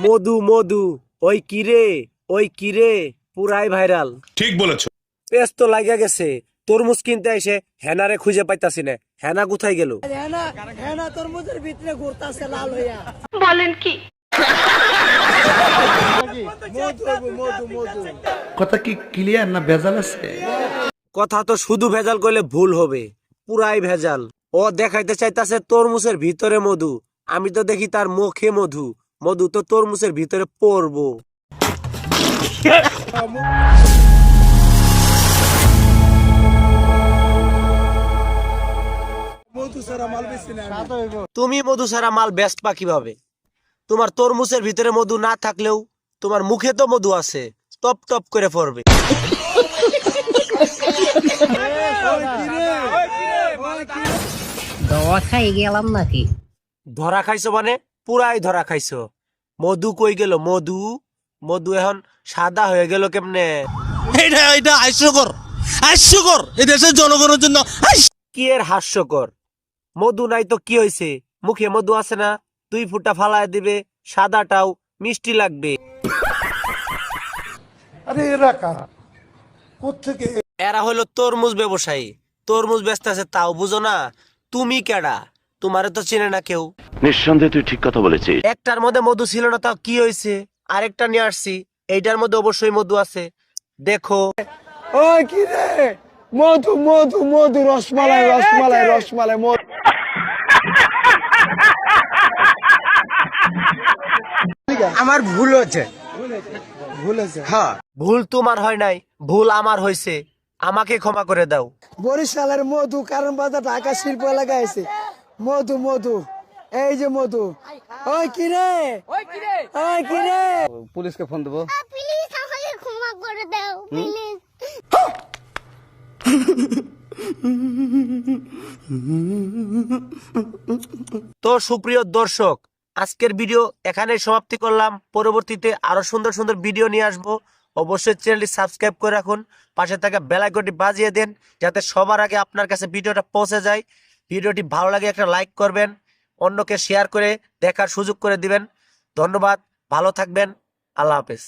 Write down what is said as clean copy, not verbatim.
মধু মধু ওই কিরে ওই কিরে পুরাই ভাইরাল। ঠিক বলেছো। পেস তো লাগা গেছে, তরমুজ কিনতে এসে হেনারে খুঁজে পাইতাছি না। হেনা কোথায় গেল? হেনা তরমুজের ভিতরে ঘুরতাছে লাল হইয়া। বলেন কি? কথা কি ক্লিয়ার না ভেজাল আছে? কথা তো শুধু ভেজাল করলে ভুল হবে, পুরাই ভেজাল। ও দেখাইতে চাইতাছে তরমুজের ভিতরে মধু, আমি তো দেখি তার মুখে মধু। মধু তো তরমুজের ভিতরে পড়বো। তুমি মধু ছাড়া মাল বেচবা কিভাবে? তোমার তরমুজের ভিতরে মধু না থাকলেও তোমার মুখে তো মধু আছে, টপ টপ করে পড়বে। ধরা খাই গেলাম নাকি? ধরা খাইছো মানে পুরাই ধরা খাইছো। মধু কই গেল? মধু মধু এখন সাদা হয়ে গেল কেমনে? এটা হাস্যকর, হাস্যকর এই দেশের জনগণের জন্য। কি এর হাস্যকর? মধু নাই তো কি হয়েছে? মুখে মধু আছে না, 2 ফুটা ফালায় দিবে, সাদাটাও মিষ্টি লাগবে। আরে এরা কারা? কোত্থেকে? এরা হলো তরমুজ ব্যবসায়ী, তরমুজ বেচতেছে তাও বুঝো না? তুমি কেডা? তোমারে তো চেনে না কেউ। নিঃসন্দেহে তুই ঠিক কথা বলেছিস। একটার মধ্যে মধু ছিল না, তাও কি হয়েছে? আরেকটা নিয়ে আসছি, এইটার মধ্যে অবশ্যই মধু আছে, দেখো। ওই কি রে? মধু মধু মধু, রসমালাই রসমালাই রসমালাই মধু। আমার ভুল হচ্ছে। হ্যাঁ, ভুল তোমার হয় নাই, ভুল আমার হয়েছে, আমাকে ক্ষমা করে দাও। বরিশালের মধু কারণ বাজার ঢাকা শিল্প এলাকায় আছে মধু মধু, এই যে মধু। ওই কি রে? ওই কি রে? পুলিশকে ফোন দেবো। প্লিজ আমাকে ক্ষমা করে দাও প্লিজ। তো সুপ্রিয় দর্শক, আজকের ভিডিও এখানেই সমাপ্তি করলাম। পরবর্তীতে আরো সুন্দর সুন্দর ভিডিও নিয়ে আসবো। অবশ্যই চ্যানেলটি সাবস্ক্রাইব করে রাখুন, পাশে থাকা বেল আইকনটি বাজিয়ে দেন যাতে সবার আগে আপনার কাছে ভিডিওটা পৌঁছে যায়। ভিডিওটি ভালো লাগে একটা লাইক করবেন, অন্যকে শেয়ার করে দেখার সুযোগ করে দিবেন। ধন্যবাদ, ভালো থাকবেন, আল্লাহ হাফেজ।